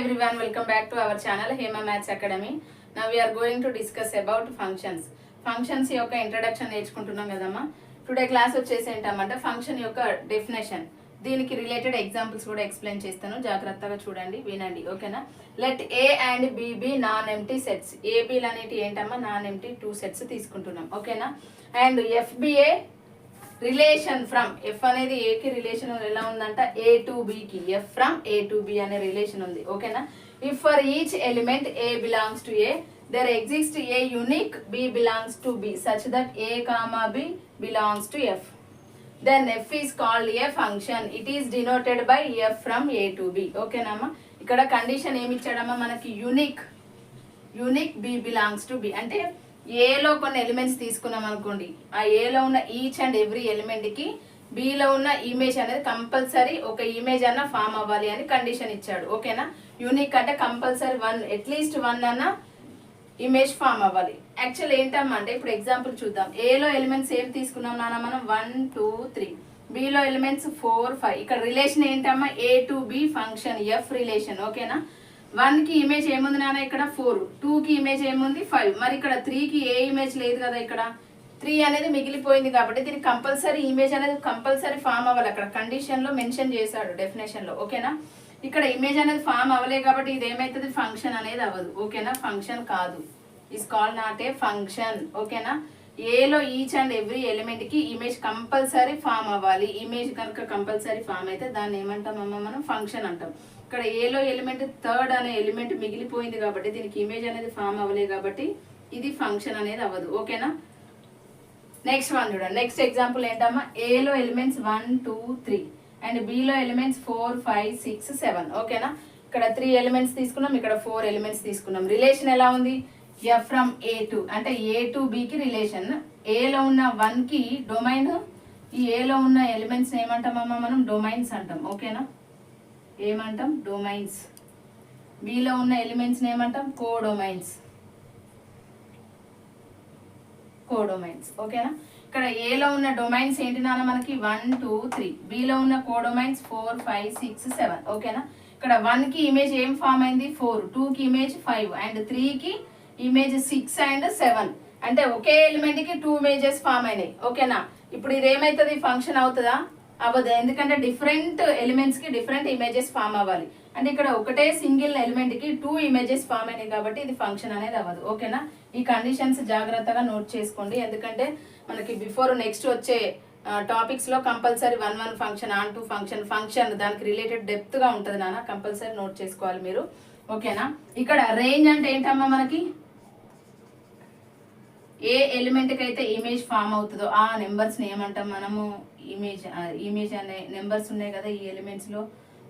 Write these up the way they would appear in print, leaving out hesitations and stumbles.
everyone, welcome back to our channel Hema Maths Academy. Now we are going to discuss about functions. Functions యొక్క introduction నేర్చుకుంటున్నాం కదమ్మా. Today class వచ్చేసి ఏంటంటే function యొక్క definition, దీనికి related examples కూడా explain చేస్తాను, జాగ్రత్తగా చూడండి, వినండి, ఓకేనా. Let A and B be non empty sets. ఏబిలు అనేటి ఏంటమ్మా, నాన్ ఎంప్టీ 2 సెట్స్ తీసుకుంటున్నాం, ఓకేనా. And f be a relation from, f అనేది ఏకి రిలేషన్ ఎలా ఉందంట, ఏ టు బికి, f from A to B అనే రిలేషన్ ఉంది, ఓకేనా. If for each element a belongs to A, there exists a unique b belongs to b such that a comma b belongs to f, then f is called a function. It is denoted by f from a to b, okay nama. ఇక్కడ condition ఏమి ఇచ్చాడమ్మా మనకి, unique b belongs to b అంటే ఏలో కొన్ని elements తీసుకున్నాం అనుకోండి, ఆ ఏలో ఉన్న ఈచ్ అండ్ ఎవ్రీ ఎలిమెంట్కి బిలో ఉన్న ఇమేజ్ అనేది కంపల్సరీ ఒక ఇమేజ్ అన్న ఫామ్ అవ్వాలి అని కండిషన్ ఇచ్చాడు, ఓకేనా. యూనిక్ అంటే కంపల్సరీ అట్లీస్ట్ వన్ అన్న ఇమేజ్ ఫామ్ అవ్వాలి. యాక్చువల్ ఏంటమ్మా అంటే ఇప్పుడు ఎగ్జాంపుల్ చూద్దాం. ఏలో ఎలిమెంట్స్ ఏం తీసుకున్నాం నాన్న మనం, 1 2 3, బిలో ఎలిమెంట్స్ 4 5. ఇక్కడ రిలేషన్ ఏంటమ్మా, A to B function f relation, ఓకేనా. 1కి ఇమేజ్ ఏముంది నాన్న, ఇక్కడ 4, 2కి ఇమేజ్ ఏముంది 5, మరి ఇక్కడ 3కి ఏ ఇమేజ్ లేదు కదా, ఇక్కడ 3 అనేది మిగిలిపోయింది కాబట్టి దీనికి కంపల్సరీ ఇమేజ్ అనేది కంపల్సరీ ఫామ్ అవ్వాలి, అక్కడ కండిషన్లో మెన్షన్ చేశాడు డెఫినేషన్లో, ఓకేనా. ఇక్కడ ఇమేజ్ అనేది ఫామ్ అవ్వలే కాబట్టి ఇది ఏమవుతుంది, ఫంక్షన్ అనేది అవ్వదు, ఓకేనా. ఫంక్షన్ కాదు, is called not a function, ఓకేనా. ఏలో ఈచ్ అండ్ ఎవ్రీ ఎలిమెంట్కి ఇమేజ్ కంపల్సరీ ఫామ్ అవ్వాలి. ఇమేజ్ కనుక కంపల్సరీ ఫామ్ అయితే దాన్ని ఏమంటామమ్మా మనం, ఫంక్షన్ అంటాం. ఇక్కడ ఏలో ఎలిమెంట్ థర్డ్ అనే ఎలిమెంట్ మిగిలిపోయింది కాబట్టి దీనికి ఇమేజ్ అనేది ఫామ్ అవ్వలే కాబట్టి ఇది ఫంక్షన్ అనేది అవ్వదు, ఓకేనా. నెక్స్ట్ వన్ చూడండి. నెక్స్ట్ ఎగ్జాంపుల్ ఏంటమ్మా, ఏలో ఎలిమెంట్స్ 1 2 3 అండ్ బిలో ఎలిమెంట్స్ 4 5 6 7, ఓకేనా. ఇక్కడ 3 ఎలిమెంట్స్ తీసుకున్నాం, ఇక్కడ 4 ఎలిమెంట్స్ తీసుకున్నాం. రిలేషన్ ఎలా ఉంది, ఎఫ్ ఫ్రమ్ ఏ టు అంటే ఏ టు బికి రిలేషన్. ఏలో ఉన్న 1కి డొమైన్, ఈ ఏలో ఉన్న ఎలిమెంట్స్ ఏమంటామమ్మా మనం, డొమైన్స్ అంటాం, ఓకేనా. ఏమంటాం, డొమైన్స్. బిలో ఉన్న ఎలిమెంట్స్ ఏమంటాం, కోడొమైన్స్, ఓకేనా. ఇక్కడ ఏలో ఉన్న డొమైన్స్ ఏంటి నాన్న మనకి, 1 2 3, బిలో ఉన్న కోడొమైన్స్ 4 5 6 7, ఓకేనా. ఇక్కడ 1కి ఇమేజ్ ఏం ఫామ్ అయింది, 4, 2కి ఇమేజ్ 5 అండ్ 3కి ఇమేజ్ 6 అండ్ 7, అంటే ఒకే ఎలిమెంట్కి 2 ఇమేజెస్ ఫామ్ అయినాయి, ఓకేనా. ఇప్పుడు ఇది ఏమవుతుంది, ఫంక్షన్ అవుతుందా, అవ్వదు. ఎందుకంటే డిఫరెంట్ ఎలిమెంట్స్కి డిఫరెంట్ ఇమేజెస్ ఫామ్ అవ్వాలి, అంటే ఇక్కడ ఒకటే సింగిల్ ఎలిమెంట్కి 2 ఇమేజెస్ ఫామ్ అయినాయి కాబట్టి ఇది ఫంక్షన్ అనేది అవ్వదు, ఓకేనా. ఈ కండిషన్స్ జాగ్రత్తగా నోట్ చేసుకోండి, ఎందుకంటే మనకి బిఫోర్ నెక్స్ట్ వచ్చే టాపిక్స్లో కంపల్సరీ 1 1 ఫంక్షన్, ఆన్ 2 ఫంక్షన్ దానికి రిలేటెడ్ డెప్త్గా ఉంటుంది నాన్న, కంపల్సరీ నోట్ చేసుకోవాలి మీరు, ఓకేనా. ఇక్కడ రేంజ్ అంటే ఏంటమ్మా మనకి, ఏ ఎలిమెంట్కి అయితే ఇమేజ్ ఫామ్ అవుతుందో ఆ నెంబర్స్ని ఏమంటాం మనము, ఇమేజ్ అనే నెంబర్స్ ఉన్నాయి కదా, ఈ ఎలిమెంట్స్లో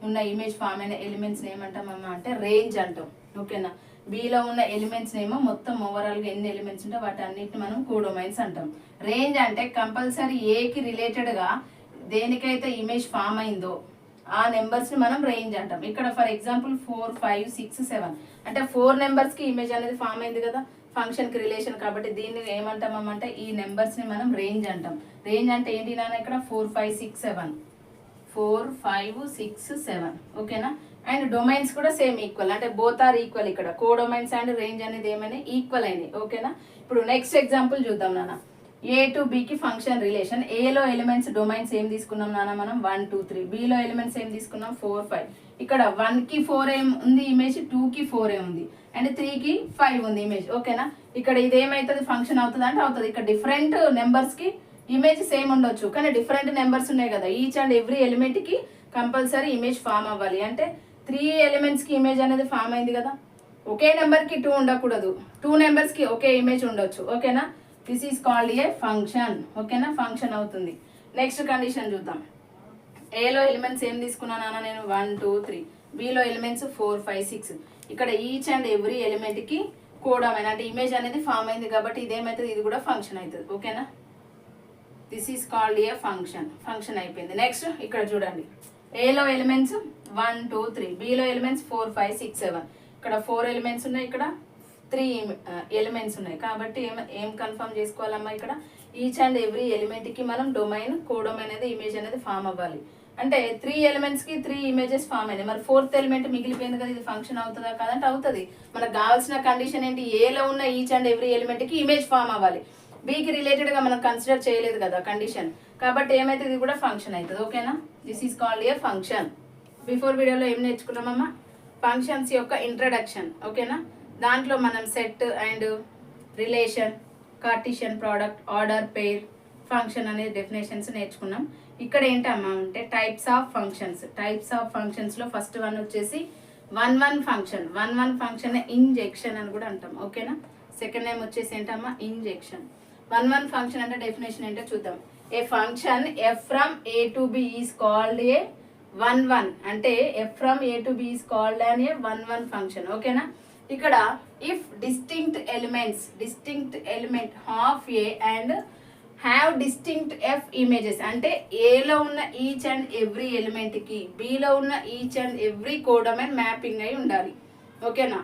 ఉన్న ఇమేజ్ ఫామ్ అయిన ఎలిమెంట్స్ని ఏమంటామమ్మా అంటే రేంజ్ అంటాం, ఓకేనా. బిలో ఉన్న ఎలిమెంట్స్ ఏమో మొత్తం ఓవరాల్గా ఎన్ని ఎలిమెంట్స్ ఉంటే వాటి అన్నిటిని మనం కోడొమైన్స్ అంటాం. రేంజ్ అంటే కంపల్సరీ ఏకి రిలేటెడ్గా దేనికైతే ఇమేజ్ ఫామ్ అయిందో ఆ నెంబర్స్ని మనం రేంజ్ అంటాం. ఇక్కడ ఫర్ ఎగ్జాంపుల్ 4 5 6 7 అంటే 4 నెంబర్స్కి ఇమేజ్ అనేది ఫామ్ అయింది కదా, ఫంక్షన్కి రిలేషన్ కాబట్టి దీన్ని ఏమంటామంటే ఈ నెంబర్స్ని మనం రేంజ్ అంటాం. రేంజ్ అంటే ఏంటి నాన్న, ఇక్కడ 4 5 6 7, 4 5 6 7, ఓకేనా. అండ్ డొమైన్స్ కూడా సేమ్ ఈక్వల్, అంటే బోత్ ఆర్ ఈక్వల్. ఇక్కడ కోడొమైన్స్ అండ్ రేంజ్ అనేది ఏమైనా ఈక్వల్ అయినాయి, ఓకేనా. ఇప్పుడు నెక్స్ట్ ఎగ్జాంపుల్ చూద్దాం నాన్న. ఏ టు బికి ఫంక్షన్ రిలేషన్. ఏలో ఎలిమెంట్స్ డొమైన్స్ ఏం తీసుకున్నాం నాన్న మనం, 1 2 3. బిలో ఎలిమెంట్స్ ఏం తీసుకున్నాం, 4 5. ఇక్కడ 1కి 4 ఏం ఉంది ఇమేజ్, 2కి 4 ఏ ఉంది అండ్ 3కి 5 ఉంది ఇమేజ్, ఓకేనా. ఇక్కడ ఇది ఏమవుతుంది, ఫంక్షన్ అవుతుంది అంటే అవుతుంది. ఇక్కడ డిఫరెంట్ నెంబర్స్కి ఇమేజ్ సేమ్ ఉండొచ్చు కానీ డిఫరెంట్ నెంబర్స్ ఉన్నాయి కదా, ఈచ్ అండ్ ఎవ్రీ ఎలిమెంట్కి కంపల్సరీ ఇమేజ్ ఫామ్ అవ్వాలి. అంటే 3 ఎలిమెంట్స్కి ఇమేజ్ అనేది ఫామ్ అయింది కదా, ఒకే నెంబర్కి 2 ఉండకూడదు, 2 నెంబర్స్కి ఒకే ఇమేజ్ ఉండొచ్చు, ఓకేనా. This is called a function, ఓకేనా, ఫంక్షన్ అవుతుంది. నెక్స్ట్ కండిషన్ చూద్దాం. ఏలో ఎలిమెంట్స్ ఏం తీసుకున్నానా నేను, 1 2 3. Below elements 4 5 6. ఇక్కడ ఈచ్ అండ్ ఎవ్రీ ఎలిమెంట్కి కోడొమైన్ అంటే ఇమేజ్ అనేది ఫామ్ అయింది కాబట్టి ఇదేమవుతుంది, ఇది కూడా ఫంక్షన్ అవుతుంది, ఓకేనా. This is called a function అయిపోయింది. నెక్స్ట్ ఇక్కడ చూడండి. ఏలో ఎలిమెంట్స్ 1 2 3, బిలో ఎలిమెంట్స్ 4 5 6 7. ఇక్కడ 4 ఎలిమెంట్స్ ఉన్నాయి, ఇక్కడ 3 ఎలిమెంట్స్ ఉన్నాయి కాబట్టి ఏం కన్ఫర్మ్ చేసుకోవాలమ్మా, ఇక్కడ ఈచ్ అండ్ ఎవ్రీ ఎలిమెంట్కి మనం డొమైన్ కోడొమైన్ అనేది ఇమేజ్ అనేది ఫామ్ అవ్వాలి. అంటే 3 ఎలిమెంట్స్కి 3 ఇమేజెస్ ఫామ్ అయినాయి. మరి 4th ఎలిమెంట్ మిగిలిపోయింది కదా, ఇది ఫంక్షన్ అవుతుందా కాదంటే అవుతుంది. మనకు కావాల్సిన కండిషన్ ఏంటి, ఏలో ఉన్న ఈచ్ అండ్ ఎవ్రీ ఎలిమెంట్కి ఇమేజ్ ఫామ్ అవ్వాలి. బీకి రిలేటెడ్గా మనం కన్సిడర్ చేయలేదు కదా కండిషన్, కాబట్టి ఏమైతే ఇది కూడా ఫంక్షన్ అవుతుంది. ఓకేనా, this is called a function. Before వీడియోలో ఏం నేర్చుకున్నామమ్మా, ఫంక్షన్స్ యొక్క ఇంట్రడక్షన్. ఓకేనా, దాంట్లో మనం set and relation, Cartesian product, order, pair, function అనే డెఫినేషన్స్ నేర్చుకున్నాం. ఇక్కడ ఏంటమ్మా అంటే types of functions. Types of ఫంక్షన్స్లో ఫస్ట్ వన్ వచ్చేసి one function. One function injection అని కూడా అంటాం. ఓకేనా, సెకండ్ నేమ్ వచ్చేసి ఏంటమ్మా, ఇంజెక్షన్. వన్ ఫంక్షన్ అంటే డెఫినేషన్ ఏంటో చూద్దాం. A function f from A to B is called a one అంటే F from A to B is called అని ఏ వన్ ఫంక్షన్. ఓకేనా, ఇక్కడ if distinct element half A and have distinct F images, అంటే ఏలో ఉన్న each and every ఎలిమెంట్కి బిలో ఉన్న each and every codomain mapping అయి ఉండాలి. ఓకేనా,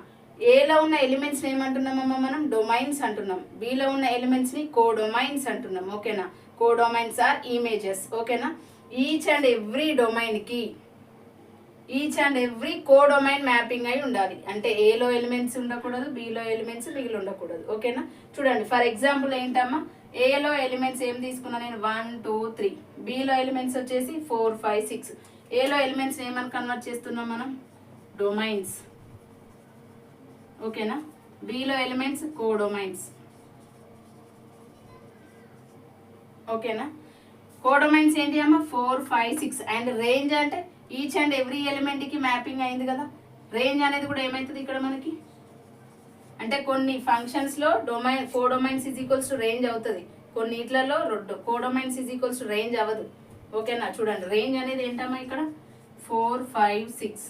ఏలో ఉన్న ఎలిమెంట్స్ని ఏమంటున్నామమ్మా మనం, డొమైన్స్ అంటున్నాం. బిలో ఉన్న ఎలిమెంట్స్ని కోడొమైన్స్ అంటున్నాం. ఓకేనా, కోడొమైన్స్ ఆర్ ఇమేజెస్. ఓకేనా, ఈచ్ అండ్ ఎవ్రీ డొమైన్కి each and every codomain mapping అయి ఉండాలి. అంటే ఏలో ఎలిమెంట్స్ ఉండకూడదు, బిలో ఎలిమెంట్స్ మిగిలి ఉండకూడదు. ఓకేనా, చూడండి ఫర్ ఎగ్జాంపుల్ ఏంటమ్మా, ఏలో ఎలిమెంట్స్ ఏం తీసుకున్నా నేను 1 2 3, బిలో ఎలిమెంట్స్ వచ్చేసి 4 5 6. ఏలో ఎలిమెంట్స్ ఏమని కన్వర్ట్ చేస్తున్నాం మనం, డొమైన్స్. ఓకేనా, బిలో ఎలిమెంట్స్ కోడొమైన్స్. ఓకేనా, కోడొమైన్స్ ఏంటి అమ్మ 4 5 6 అండ్ రేంజ్ అంటే ఈచ్ అండ్ ఎవ్రీ ఎలిమెంట్కి మ్యాపింగ్ అయింది కదా. రేంజ్ అనేది కూడా ఏమవుతుంది ఇక్కడ మనకి అంటే కొన్ని ఫంక్షన్స్లో కోడొమైన్స్ ఈజ్ ఈక్వల్స్ టు రేంజ్ అవుతుంది, కొన్నిట్లలో కోడొమైన్స్ ఈజ్ ఈక్వల్స్ టు రేంజ్ అవ్వదు. ఓకేనా, చూడండి రేంజ్ అనేది ఏంటమ్మా ఇక్కడ 4 5 6,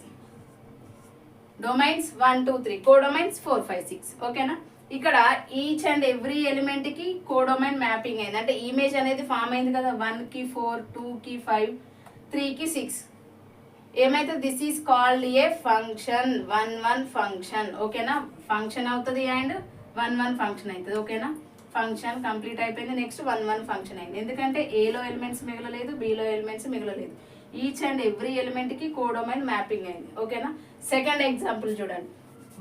డొమైన్స్ 1 2 3, కోడొమైన్స్ 4 5 6. ఓకేనా, ఇక్కడ ఈచ్ అండ్ ఎవ్రీ ఎలిమెంట్కి కోడొమైన్ మ్యాపింగ్ అయింది, అంటే ఇమేజ్ అనేది ఫామ్ అయింది కదా. 1కి 4, 2కి 5, 3కి 6. ఏమైతే this is called a function, one function. ఓకేనా, ఫంక్షన్ అవుతుంది అండ్ వన్ ఫంక్షన్ అవుతుంది. ఓకేనా, ఫంక్షన్ కంప్లీట్ అయిపోయింది. నెక్స్ట్ వన్ ఫంక్షన్ అయింది, ఎందుకంటే ఏలో ఎలిమెంట్స్ మిగలలేదు, బిలో ఎలిమెంట్స్ మిగలలేదు. ఈచ్ అండ్ ఎవ్రీ ఎలిమెంట్కి కోడొమైన్ మ్యాపింగ్ అయింది. ఓకేనా, సెకండ్ ఎగ్జాంపుల్ చూడండి.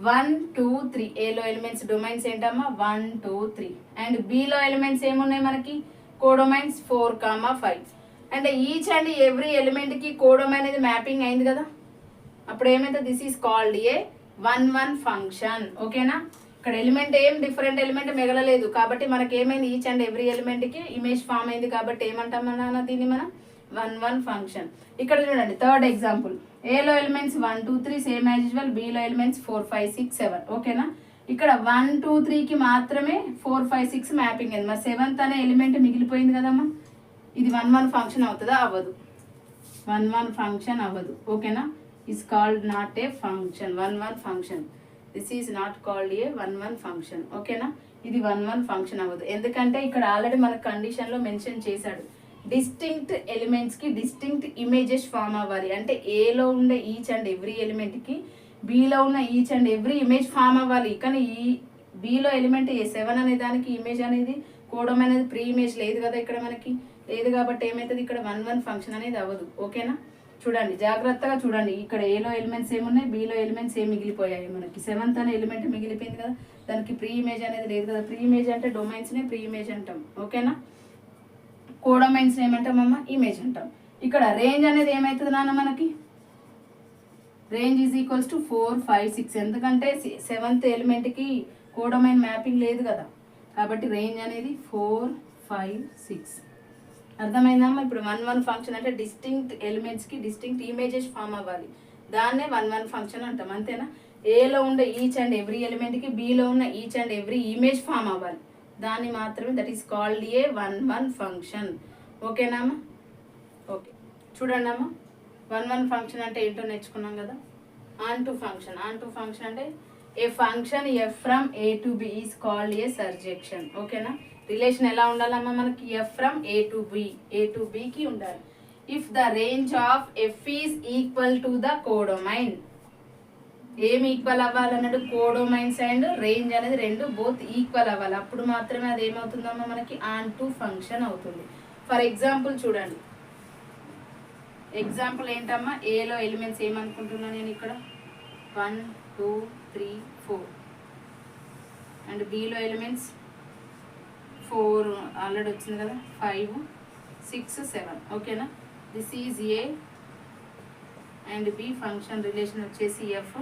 1 2 3 ఏలో ఎలిమెంట్స్ డొమైన్స్ ఏంటమ్మా 1 2 3 అండ్ బిలో ఎలిమెంట్స్ ఏమున్నాయి మనకి, కోడొమైన్స్ 4 5. అంటే ఈచ్ అండ్ ఎవ్రీ ఎలిమెంట్కి కోడొమైన్ అనేది మ్యాపింగ్ అయింది కదా. అప్పుడు ఏమైతే this is called a one function. ఓకేనా, ఇక్కడ ఎలిమెంట్ ఏం డిఫరెంట్ ఎలిమెంట్ మిగలలేదు కాబట్టి మనకి ఏమైంది, ఈచ్ అండ్ ఎవ్రీ ఎలిమెంట్కి ఇమేజ్ ఫామ్ అయింది కాబట్టి ఏమంటాం మన దీన్ని మనం వన్ ఫంక్షన్. ఇక్కడ చూడండి థర్డ్ ఎగ్జాంపుల్. ఏలో elements 1 2 3 same as usual, below elements 4 5 6 7. ఓకేనా, ఇక్కడ 1 2 3కి మాత్రమే 4 5 6 మ్యాపింగ్ అయింది. మరి 7th అనే ఎలిమెంట్ మిగిలిపోయింది కదమ్మా, ఇది వన్ ఫంక్షన్ అవుతుందా, అవ్వదు. వన్ ఫంక్షన్ అవ్వదు. ఓకేనా, is called not a function, one function. This is not called a one function. ఓకేనా, ఇది వన్ ఫంక్షన్ అవ్వదు, ఎందుకంటే ఇక్కడ ఆల్రెడీ మన కండిషన్లో మెన్షన్ చేశాడు డిస్టింక్ట్ ఎలిమెంట్స్కి డిస్టింక్ట్ ఇమేజెస్ ఫామ్ అవ్వాలి. అంటే ఏలో ఉండే ఈచ్ అండ్ ఎవ్రీ ఎలిమెంట్కి బిలో ఉన్న each and every image form అవ్వాలి. కానీ ఈ బిలో ఎలిమెంట్ ఏ 7 అనే దానికి ఇమేజ్ అనేది కోడొమైన్ అనేది ప్రీ ఇమేజ్ లేదు కదా ఇక్కడ మనకి, లేదు కాబట్టి ఏమవుతుంది ఇక్కడ వన్ ఫంక్షన్ అనేది అవ్వదు. ఓకేనా, చూడండి జాగ్రత్తగా చూడండి. ఇక్కడ ఏలో ఎలిమెంట్స్ ఏమున్నాయి, బిలో ఎలిమెంట్స్ ఏం మిగిలిపోయాయి మనకి. 7th అనే ఎలిమెంట్ మిగిలిపోయింది కదా, దానికి ప్రీ ఇమేజ్ అనేది లేదు కదా. ప్రీ ఇమేజ్ అంటే డొమైన్స్నే ప్రీ ఇమేజ్ అంటాం. ఓకేనా, కోడొమైన్స్ ఏమంటామమ్మా, ఇమేజ్ అంటాం. ఇక్కడ రేంజ్ అనేది ఏమవుతుంది నాన్న మనకి, రేంజ్ ఈజ్ ఈక్వల్స్ టు 4 5 6, ఎందుకంటే 7th ఎలిమెంట్కి కోడొమైన్ మ్యాపింగ్ లేదు కదా, కాబట్టి రేంజ్ అనేది 4 5 6. అర్థమైందమ్మా. ఇప్పుడు వన్ ఫంక్షన్ అంటే డిస్టింక్ట్ ఎలిమెంట్స్కి డిస్టింక్ట్ ఇమేజెస్ ఫామ్ అవ్వాలి, దాన్నే వన్ ఫంక్షన్ అంటాం. అంతేనా, ఏలో ఉండే ఈచ్ అండ్ ఎవ్రీ ఎలిమెంట్కి బిలో ఉన్న each and every image form అవ్వాలి, దాన్ని మాత్రమే that is called a one function. ఓకేనామ్మా. ఓకే, చూడండి అమ్మా, వన్ ఫంక్షన్ అంటే ఏంటో నేర్చుకున్నాం కదా. ఆన్ టు ఫంక్షన్ అంటే a function f from A to B is called a surjection. ఓకేనా, రిలేషన్ ఎలా ఉండాలమ్మా మనకి, ఎఫ్ ఫ్రమ్ ఏ టు బికి ఉండాలి. If the range of f is equal to the codomain, ఏం ఈక్వల్ అవ్వాలన్నాడు, కోడొమైన్స్ అండ్ రేంజ్ అనేది రెండు బోత్ ఈక్వల్ అవ్వాలి, అప్పుడు మాత్రమే అది ఏమవుతుందమ్మా మనకి ఆన్ టు ఫంక్షన్ అవుతుంది. ఫర్ ఎగ్జాంపుల్ చూడండి, ఎగ్జాంపుల్ ఏంటమ్మా, ఏలో ఎలిమెంట్స్ ఏమనుకుంటున్నా నేను ఇక్కడ 1 2 3 4 అండ్ బిలో ఎలిమెంట్స్ 4 ఆల్రెడీ వచ్చింది కదా, 5 6 7. ఓకేనా, this is A and B function relation వచ్చేసి ఎఫ్.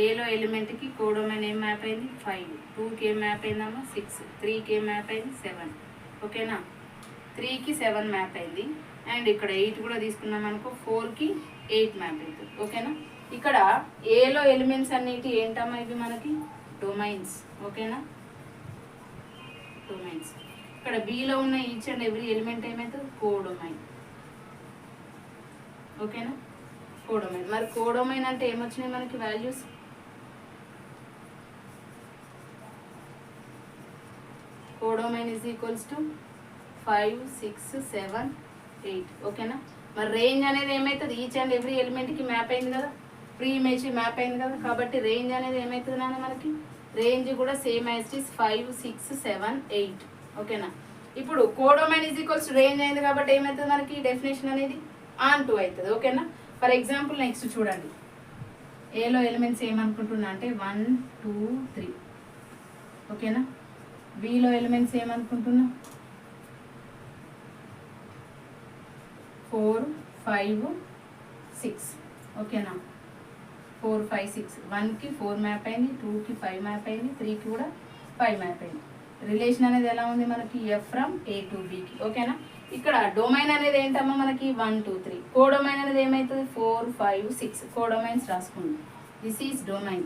ఏలో ఎలిమెంట్కి కోడొమైన్ ఏం మ్యాప్ అయింది 5, 2కి ఏం మ్యాప్ అయిందమ్మా 6, 3కి ఏం మ్యాప్ అయింది 7. ఓకేనా, 3కి 7 మ్యాప్ అయింది. అండ్ ఇక్కడ 8 కూడా తీసుకున్నాం అనుకో, 4కి 8 మ్యాప్ అవుతుంది. ఓకేనా, ఇక్కడ ఏలో ఎలిమెంట్స్ అన్నిటి ఏంటమ్మా ఇవి మనకి డొమైన్స్. ఓకేనా, డొమైన్స్. ఇక్కడ బిలో ఉన్న ఈచ్ అండ్ ఎవ్రీ ఎలిమెంట్ ఏమవుతుంది కోడొమైన్. ఓకేనా, కోడొమైన్. మరి కోడొమైన్ అంటే ఏమొచ్చినాయి మనకి values, codomain is equals to 5 6 7 8. ఓకేనా, మరి రేంజ్ అనేది ఏమవుతుంది ఈచ్ అండ్ ఎవ్రీ ఎలిమెంట్కి మ్యాప్ అయింది కదా, ప్రీ ఇమేజ్ మ్యాప్ అయింది కదా, కాబట్టి రేంజ్ అనేది ఏమవుతుంది నాన్న మనకి, రేంజ్ కూడా సేమ్ యాజ్ ఇట్ ఈస్ 5 6 7 8. ఓకేనా, ఇప్పుడు కోడొమైన్ ఈజ్ ఈక్వల్స్ రేంజ్ అయింది కాబట్టి ఏమవుతుంది మనకి డెఫినేషన్ అనేది ఆన్ 2 అవుతుంది. ఓకేనా, ఫర్ ఎగ్జాంపుల్ నెక్స్ట్ చూడండి, ఏలో ఎలిమెంట్స్ ఏమనుకుంటున్నా అంటే 1 2 3. ఓకేనా, బిలో ఎలిమెంట్స్ ఏమనుకుంటున్నా 4 5 6. ఓకేనా, 4 5 6. 1కి 4 మ్యాప్ అయింది, 2కి 5 మ్యాప్ అయింది, 3కి కూడా 5 మ్యాప్ అయింది. రిలేషన్ అనేది ఎలా ఉంది మనకి ఎఫ్ ఫ్రమ్ ఏ టు బికి. ఓకేనా, ఇక్కడ డొమైన్ అనేది ఏంటమ్మా మనకి 1 2 3. కోడొమైన్ అనేది ఏమవుతుంది 4 5 6. కోడొమైన్స్ రాసుకుంది, దిస్ ఈజ్ డొమైన్.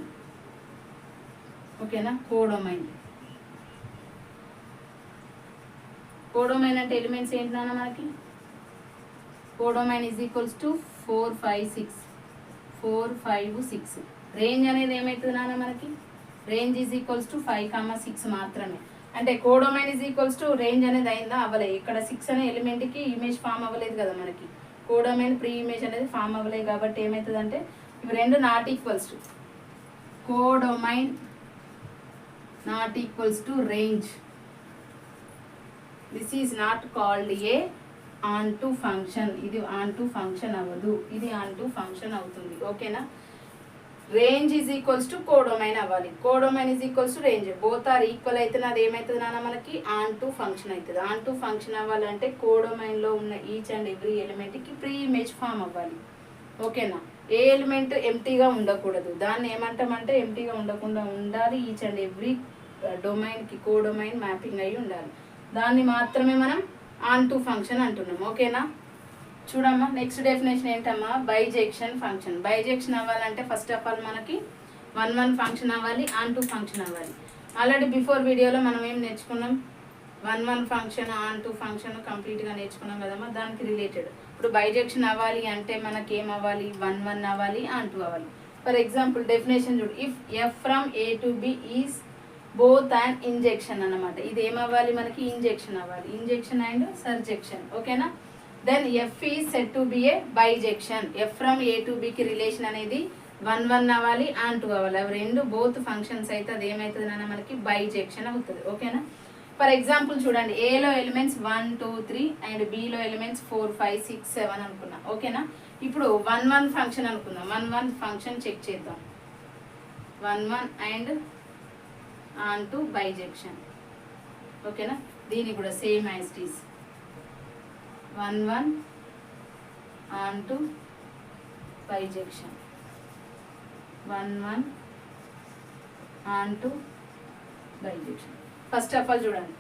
ఓకేనా, కోడొమైన్. కోడొమైన్ అంటే ఎలిమెంట్స్ ఏంటన్నా మనకి, codomain is equals to 4 5 6 4 5 6. Range అనేది ఏమవుతుంది నాన్న మనకి, రేంజ్ ఈజ్ ఈక్వల్స్ టు 5 6 మాత్రమే. అంటే codomain is equals to range అనేది అయిందా అవ్వలేదు, ఇక్కడ 6 అనే ఎలిమెంట్కి ఇమేజ్ ఫామ్ అవ్వలేదు కదా మనకి, కోడొమైన్ ప్రీ ఇమేజ్ అనేది ఫామ్ అవ్వలేదు కాబట్టి ఏమవుతుంది అంటే ఇవి రెండు not equals to, codomain not equals to range. This is not called a onto function. ఇది ఆన్ టు ఫంక్షన్ అవ్వదు, ఇది ఆన్ టు ఫంక్షన్ అవుతుంది. ఓకేనా, range is equals to codomain అవ్వాలి, codomain is equals to range. Both are equal అయితే అది ఏమవుతుంది నాన్న మనకి ఆన్ టు ఫంక్షన్ అవుతుంది. ఆన్ టు ఫంక్షన్ అవ్వాలంటే కోడొమైన్లో ఉన్న ఈచ్ అండ్ ఎవ్రీ ఎలిమెంట్కి ప్రీ ఇమేజ్ ఫామ్ అవ్వాలి. ఓకేనా, ఏ ఎలిమెంట్ ఎంటీగా ఉండకూడదు, దాన్ని ఏమంటామంటే ఎంటీగా ఉండకుండా ఉండాలి, ఈచ్ అండ్ ఎవ్రీ డొమైన్కి కోడొమైన్ మ్యాపింగ్ అయ్యి ఉండాలి, దాన్ని మాత్రమే మనం ఆన్ టు ఫంక్షన్ అంటున్నాం. ఓకేనా, చూడమ్మా నెక్స్ట్ డెఫినేషన్ ఏంటమ్మా, బైజెక్షన్ ఫంక్షన్. బైజెక్షన్ అవ్వాలంటే ఫస్ట్ ఆఫ్ ఆల్ మనకి 1 1 ఫంక్షన్ అవ్వాలి, ఆన్ టు ఫంక్షన్ అవ్వాలి. ఆల్రెడీ బిఫోర్ వీడియోలో మనం ఏం నేర్చుకున్నాం, 1 1 ఫంక్షన్ ఆన్ టు ఫంక్షన్ కంప్లీట్గా నేర్చుకున్నాం కదమ్మా, దానికి రిలేటెడ్. ఇప్పుడు బైజెక్షన్ అవ్వాలి అంటే మనకి ఏం అవ్వాలి 1 1 అవ్వాలి, ఆన్ టు అవ్వాలి. ఫర్ ఎగ్జాంపుల్ డెఫినేషన్ చూడు, if F from A to B is both and injection అన్నమాట. ఇది ఏమవ్వాలి మనకి ఇంజెక్షన్ అవ్వాలి, ఇంజెక్షన్ అండ్ సర్జెక్షన్. ఓకేనా, then f is said to be a bijection. F from A to బికి రిలేషన్ అనేది 1 1 అవ్వాలి, ఆన్ 2 అవ్వాలి. అవి రెండు బోత్ ఫంక్షన్స్ అయితే అది ఏమవుతుంది నాన్న మనకి బైజెక్షన్ అవుతుంది. ఓకేనా, ఫర్ ఎగ్జాంపుల్ చూడండి, ఏలో ఎలిమెంట్స్ 1 2 3 అండ్ బిలో ఎలిమెంట్స్ 4 5 6 7 అనుకున్నాం. ఓకేనా, ఇప్పుడు 1 1 ఫంక్షన్ అనుకుందాం. 1 1 ఫంక్షన్ చెక్ చేద్దాం. 1 1 అండ్ ఆన్ టు బైజెక్షన్. ఓకేనా, దీనికి కూడా same as it is 1 1 on to bisection, 1 1 on to bisection. First of all చూడండి,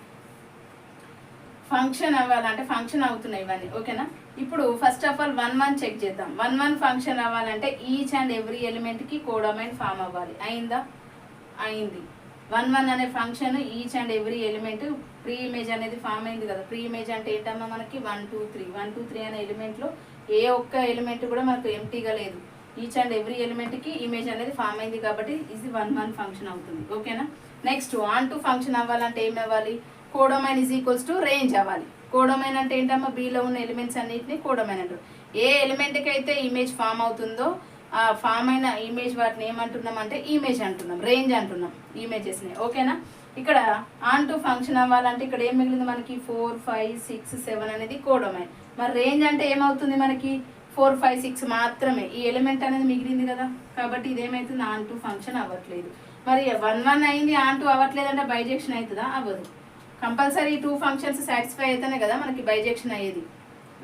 ఫంక్షన్ అవ్వాలంటే ఫంక్షన్ అవుతున్నాయి ఇవన్నీ. ఓకేనా, ఇప్పుడు ఫస్ట్ ఆఫ్ ఆల్ 1 1 చెక్ చేద్దాం. 1 1 ఫంక్షన్ అవ్వాలంటే ఈచ్ అండ్ ఎవ్రీ ఎలిమెంట్కి కోడొమైన్ ఫామ్ అవ్వాలి. అయిందా, అయింది. 1 1 అనే function each and every element preimage అనేది ఫామ్ అయింది కదా. ప్రీ ఇమేజ్ అంటే ఏంటమ్మా మనకి 1 2 3. 1 2 3 అనే ఎలిమెంట్లో ఏ ఒక్క ఎలిమెంట్ కూడా మనకు ఎంటీగా లేదు, ఈచ్ అండ్ ఎవ్రీ ఎలిమెంట్కి ఇమేజ్ అనేది ఫామ్ అయింది కాబట్టి ఇది 1 1 ఫంక్షన్ అవుతుంది. ఓకేనా, నెక్స్ట్ ఆన్ టు ఫంక్షన్ అవ్వాలంటే ఏమి అవ్వాలి, codomain is equals to range అవ్వాలి. కోడొమైన్ అంటే ఏంటమ్మా బిలో ఉన్న ఎలిమెంట్స్ అన్నిటిని కోడొమైన్ అంటారు. ఏ ఎలిమెంట్కి అయితే ఇమేజ్ ఫామ్ అవుతుందో ఆ ఫామ్ అయిన ఇమేజ్ వాటిని ఏమంటున్నాం అంటే ఇమేజ్ అంటున్నాం, రేంజ్ అంటున్నాం ఇమేజెస్ని. ఓకేనా, ఇక్కడ ఆన్ టు ఫంక్షన్ అవ్వాలంటే ఇక్కడ ఏం మిగిలింది మనకి 4 5 6 7 అనేది కోడొమైన్. మరి రేంజ్ అంటే ఏమవుతుంది మనకి 4 5 6 మాత్రమే ఈ ఎలిమెంట్ అనేది మిగిలింది కదా, కాబట్టి ఇదేమవుతుంది ఆన్ టు ఫంక్షన్ అవ్వట్లేదు. మరి 1 1 అయింది ఆన్ టు అవ్వట్లేదు అంటే బైజెక్షన్ అవుతుందా? అవ్వదు. కంపల్సరీ 2 ఫంక్షన్స్ సాటిస్ఫై అయితేనే కదా మనకి బైజెక్షన్ అయ్యేది.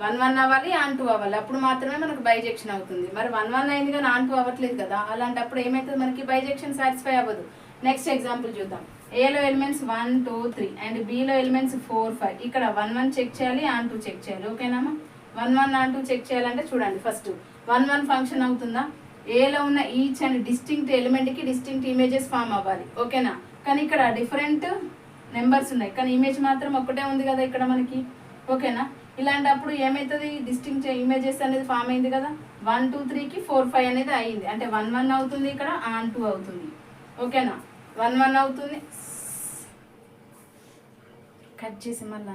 1 1 అవ్వాలి ఆన్ టు అవ్వాలి, అప్పుడు మాత్రమే మనకు బైజెక్షన్ అవుతుంది. మరి 1 1 అయింది కానీ ఆన్ టు అవ్వట్లేదు కదా, అలాంటప్పుడు ఏమవుతుంది మనకి బైజెక్షన్ సాటిస్ఫై అవ్వదు. నెక్స్ట్ ఎగ్జాంపుల్ చూద్దాం. ఏలో ఎలిమెంట్స్ 1 2 3 అండ్ బిలో ఎలిమెంట్స్ 4 5. ఇక్కడ 1 1 చెక్ చేయాలి, ఆన్ టు చెక్ చేయాలి. ఓకేనామా? 1 1 ఆన్ టు చెక్ చేయాలంటే చూడండి, ఫస్ట్ 1 1 ఫంక్షన్ అవుతుందా? ఏలో ఉన్న ఈచ్ అండ్ డిస్టింక్ట్ ఎలిమెంట్కి డిస్టింక్ట్ ఇమేజెస్ ఫామ్ అవ్వాలి. ఓకేనా? కానీ ఇక్కడ డిఫరెంట్ నెంబర్స్ ఉన్నాయి కానీ ఇమేజ్ మాత్రం ఒక్కటే ఉంది కదా ఇక్కడ మనకి. ఓకేనా? ఇలాంటప్పుడు ఏమవుతుంది, డిస్టింక్ట్ ఇమేజెస్ అనేది ఫామ్ అయింది కదా. 1 2 3కి 4 5 అనేది అయింది అంటే 1 1 అవుతుంది, ఇక్కడ ఆన్ టు అవుతుంది. ఓకేనా? 1 1 అవుతుంది, కట్ చేసి మళ్ళీ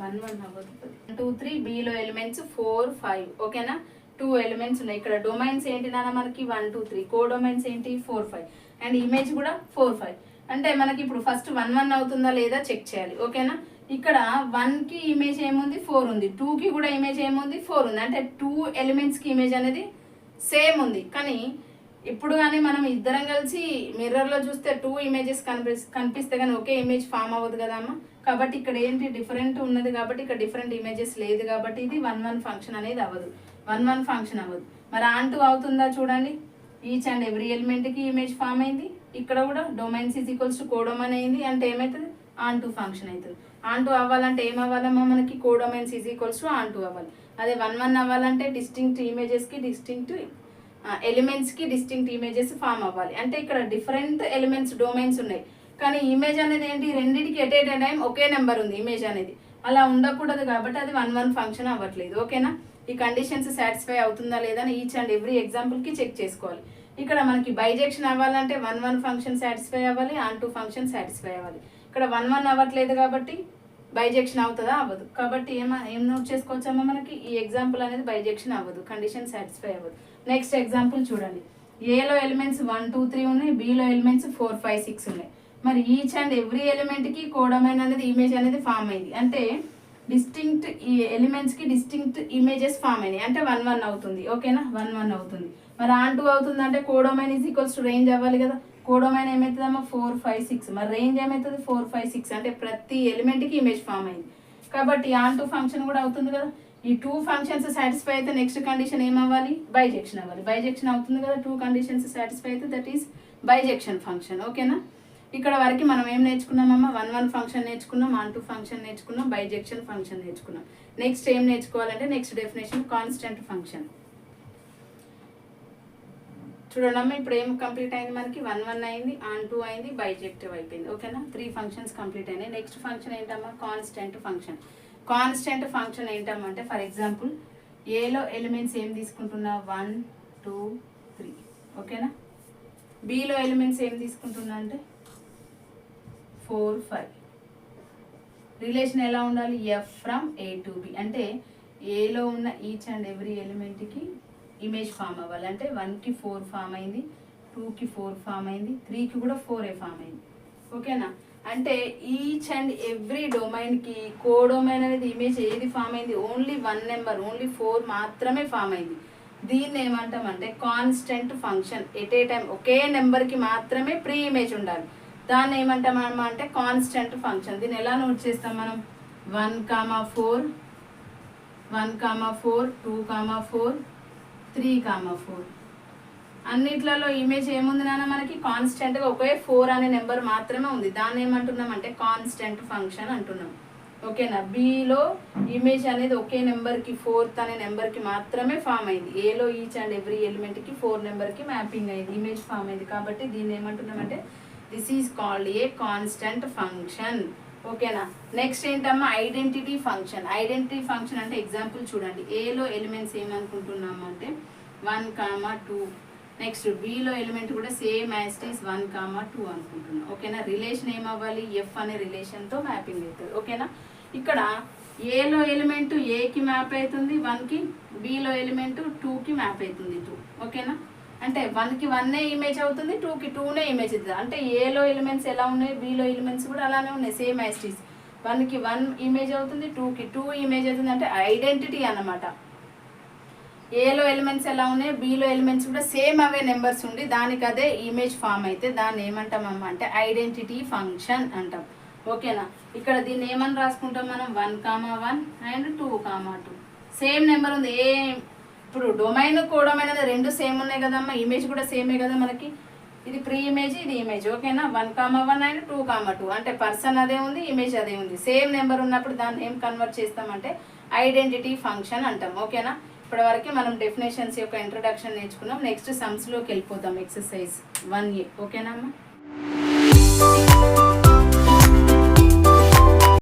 1 1 అవ్వదు. 2 3 బిలో ఎలిమెంట్స్ 4 5. ఓకేనా? 2 ఎలిమెంట్స్ ఉన్నాయి. ఇక్కడ డొమైన్స్ ఏంటి నాన్న మనకి 1 2 3, కో డొమైన్స్ ఏంటి 4 5 అండ్ ఇమేజ్ కూడా 4 5. అంటే మనకి ఇప్పుడు ఫస్ట్ 1 1 అవుతుందా లేదా చెక్ చేయాలి. ఓకేనా? ఇక్కడ 1కి ఇమేజ్ ఏముంది 4 ఉంది, 2కి కూడా ఇమేజ్ ఏముంది 4 ఉంది. అంటే 2 ఎలిమెంట్స్కి ఇమేజ్ అనేది సేమ్ ఉంది. కానీ ఇప్పుడు కానీ మనం ఇద్దరం కలిసి మిర్రర్లో చూస్తే 2 ఇమేజెస్ కనిపిస్తే కానీ ఒకే ఇమేజ్ ఫామ్ అవ్వదు కదా అమ్మ. కాబట్టి ఇక్కడ ఏంటి డిఫరెంట్ ఉన్నది కాబట్టి ఇక్కడ డిఫరెంట్ ఇమేజెస్ లేదు కాబట్టి ఇది 1 1 ఫంక్షన్ అనేది అవ్వదు, 1 1 ఫంక్షన్ అవ్వదు. మరి ఆన్ టు అవుతుందా చూడండి, ఈచ్ అండ్ ఎవ్రీ ఎలిమెంట్కి ఇమేజ్ ఫామ్ అయింది. ఇక్కడ కూడా domains is equals to codomain అయింది అంటే ఏమవుతుంది ఆన్ టు ఫంక్షన్ అవుతుంది. ఆన్ టు అవ్వాలంటే ఏమవ్వాలమ్మా మనకి codomains is equals to onto అవ్వాలి. అదే 1 1 అవ్వాలంటే డిస్టింక్ట్ ఇమేజెస్కి డిస్టింక్ట్ ఎలిమెంట్స్కి డిస్టింక్ట్ ఇమేజెస్ ఫామ్ అవ్వాలి. అంటే ఇక్కడ డిఫరెంట్ ఎలిమెంట్స్ డొమైన్స్ ఉన్నాయి కానీ ఇమేజ్ అనేది ఏంటి రెండింటికి at a time okay number ఉంది ఇమేజ్ అనేది. అలా ఉండకూడదు కాబట్టి అది 1 1 ఫంక్షన్ అవ్వట్లేదు. ఓకేనా? ఈ కండిషన్స్ సాటిస్ఫై అవుతుందా లేదా అని ఈచ్ అండ్ ఎవ్రీ ఎగ్జాంపుల్కి చెక్ చేసుకోవాలి. ఇక్కడ మనకి బైజెక్షన్ అవ్వాలంటే 1 1 ఫంక్షన్ సాటిస్ఫై అవ్వాలి, ఆన్ టు ఫంక్షన్ సాటిస్ఫై అవ్వాలి. ఇక్కడ 1 1 అవ్వట్లేదు కాబట్టి బైజెక్షన్ అవుతుందా? అవ్వదు. కాబట్టి ఏం నోట్ చేసుకోవచ్చమ్మా మనకి ఈ ఎగ్జాంపుల్ అనేది బైజెక్షన్ అవ్వదు, కండిషన్ సాటిస్ఫై అవ్వదు. నెక్స్ట్ ఎగ్జాంపుల్ చూడండి. ఏలో ఎలిమెంట్స్ 1 2 3 ఉన్నాయి, బిలో ఎలిమెంట్స్ 4 5 6 ఉన్నాయి. మరి ఈచ్ అండ్ ఎవ్రీ ఎలిమెంట్కి కోడొమైన్ అనేది ఇమేజ్ అనేది ఫామ్ అయింది అంటే డిస్టింక్ట్ ఈ ఎలిమెంట్స్కి డిస్టింక్ట్ ఇమేజెస్ ఫామ్ అయినాయి అంటే 1 1 అవుతుంది. ఓకేనా? 1 1 అవుతుంది. మరి ఆన్ టు అవుతుంది అంటే codomain is equals to range అవ్వాలి కదా. కోడొమైన్ ఏమవుతుందమ్మా 4 5 6. మరి రేంజ్ ఏమవుతుంది 4 5 6 అంటే ప్రతి ఎలిమెంట్కి ఇమేజ్ ఫామ్ అయింది కాబట్టి ఆన్ టు ఫంక్షన్ కూడా అవుతుంది కదా. ఈ 2 ఫంక్షన్స్ సాటిస్ఫై అయితే నెక్స్ట్ కండిషన్ ఏమవ్వాలి బైజెక్షన్ అవ్వాలి. బైజెక్షన్ అవుతుంది కదా, 2 కండిషన్స్ సాటిస్ఫై అయితే దట్ ఈస్ బైజెక్షన్ ఫంక్షన్. ఓకేనా? ఇక్కడ వరకు మనం ఏం నేర్చుకున్నామమ్మా 1 1 ఫంక్షన్ నేర్చుకున్నాం, ఆన్ టు ఫంక్షన్ నేర్చుకున్నాం, బైజెక్షన్ ఫంక్షన్ నేర్చుకున్నాం. నెక్స్ట్ ఏం నేర్చుకోవాలంటే నెక్స్ట్ డెఫినేషన్ కాన్స్టెంట్ ఫంక్షన్. చూడండి ఇప్పుడు ఏం కంప్లీట్ అయింది మనకి 1 1 అయింది, ఆన్ టు అయింది, బైజెక్టివ్ అయిపోయింది. ఓకేనా? 3 ఫంక్షన్స్ కంప్లీట్ అయినాయి. నెక్స్ట్ ఫంక్షన్ ఏంటమ్మా కాన్స్టెంట్ ఫంక్షన్. కాన్స్టెంట్ ఫంక్షన్ ఏంటమ్మా అంటే ఫర్ ఎగ్జాంపుల్ ఏలో ఎలిమెంట్స్ ఏం తీసుకుంటున్నా 1 2 3. ఓకేనా? బిలో ఎలిమెంట్స్ ఏం తీసుకుంటున్నా అంటే 4 5. రిలేషన్ ఎలా ఉండాలి f from A to B అంటే ఏలో ఉన్న ఈచ్ అండ్ ఎవ్రీ ఎలిమెంట్కి ఇమేజ్ ఫామ్ అవ్వాలి. అంటే 1కి 4 ఫామ్ అయింది, 2కి 4 ఫామ్ అయింది, 3కి కూడా 4 ఫామ్ అయింది. ఓకేనా? అంటే ఈచ్ అండ్ ఎవ్రీ డొమైన్కి కోడొమైన్ అనేది ఇమేజ్ ఏది ఫామ్ అయింది ఓన్లీ 1 నెంబర్ ఓన్లీ 4 మాత్రమే ఫామ్ అయింది. దీన్ని ఏమంటామంటే constant function. At a time ఒకే నెంబర్కి మాత్రమే ప్రీ ఇమేజ్ ఉండాలి, దాన్ని ఏమంటామమ్మా అంటే కాన్స్టెంట్ ఫంక్షన్. దీన్ని ఎలా నోట్ చేస్తాం మనం 1 4 1 4 2 4 3 4. అన్నిట్లలో ఇమేజ్ ఏముంది నాన్న మనకి కాన్స్టెంట్గా ఒకే 4 అనే నెంబర్ మాత్రమే ఉంది, దాన్ని ఏమంటున్నాం అంటే కాన్స్టెంట్ ఫంక్షన్ అంటున్నాం. ఓకేనా? బిలో ఇమేజ్ అనేది ఒకే నెంబర్కి 4th అనే నెంబర్కి మాత్రమే ఫామ్ అయింది. ఏలో ఈచ్ అండ్ ఎవ్రీ ఎలిమెంట్కి 4 నెంబర్కి మ్యాపింగ్ అయింది, ఇమేజ్ ఫామ్ అయింది కాబట్టి దీన్ని ఏమంటున్నామంటే this is called a constant function. ఓకేనా? నెక్స్ట్ ఏంటమ్మా ఐడెంటిటీ ఫంక్షన్. ఐడెంటిటీ ఫంక్షన్ అంటే ఎగ్జాంపుల్ చూడండి. ఏలో ఎలిమెంట్స్ ఏమనుకుంటున్నాము అంటే 1 2. నెక్స్ట్ బిలో ఎలిమెంట్ కూడా సేమ్ యాజ్ ఇట్ ఈస్ 1 2 అనుకుంటున్నాం. ఓకేనా? రిలేషన్ ఏమవ్వాలి ఎఫ్ అనే రిలేషన్తో మ్యాపింగ్ అవుతుంది. ఓకేనా? ఇక్కడ ఏలో ఎలిమెంట్ ఏకి మ్యాప్ అవుతుంది 1కి, బిలో ఎలిమెంట్ 2కి మ్యాప్ అవుతుంది 2. ఓకేనా? అంటే 1కి 1 ఇమేజ్ అవుతుంది, 2కి 2 ఇమేజ్ అవుతుంది. అంటే ఏలో ఎలిమెంట్స్ ఎలా ఉన్నాయి బిలో ఎలిమెంట్స్ కూడా అలానే ఉన్నాయి సేమ్ యాజ్ ఇట్ ఈస్. 1కి 1 ఇమేజ్ అవుతుంది, 2కి 2 ఇమేజ్ అవుతుంది. అంటే ఐడెంటిటీ అన్నమాట. ఏలో ఎలిమెంట్స్ ఎలా ఉన్నాయి, బిలో ఎలిమెంట్స్ కూడా సేమ్ అవే నెంబర్స్ ఉండి దానికి అదే ఇమేజ్ ఫామ్ అయితే దాన్ని ఏమంటామమ్మా అంటే ఐడెంటిటీ ఫంక్షన్ అంటాం. ఓకేనా? ఇక్కడ దీన్ని ఏమని రాసుకుంటాం మనం, 1,1 అండ్ 2,2 సేమ్ నెంబర్ ఉంది. ఇప్పుడు డొమైన్ కోడొమైన్ అనేది రెండు సేమ్ ఉన్నాయి కదమ్మా, ఇమేజ్ కూడా సేమే కదా మనకి. ఇది ప్రీ ఇమేజ్, ఇది ఇమేజ్. ఓకేనా? 1,1 అండ్ 2,2 అంటే పర్సన్ అదే ఉంది, ఇమేజ్ అదే ఉంది. సేమ్ నెంబర్ ఉన్నప్పుడు దాన్ని ఏం కన్వర్ట్ చేస్తామంటే ఐడెంటిటీ ఫంక్షన్ అంటాం. ఓకేనా? ఇప్పటి వరకు మనం డెఫినేషన్స్ యొక్క ఇంట్రడక్షన్ నేర్చుకున్నాం. నెక్స్ట్ సమ్స్లోకి వెళ్ళిపోతాం. Exercise 1A. ఓకేనా అమ్మా?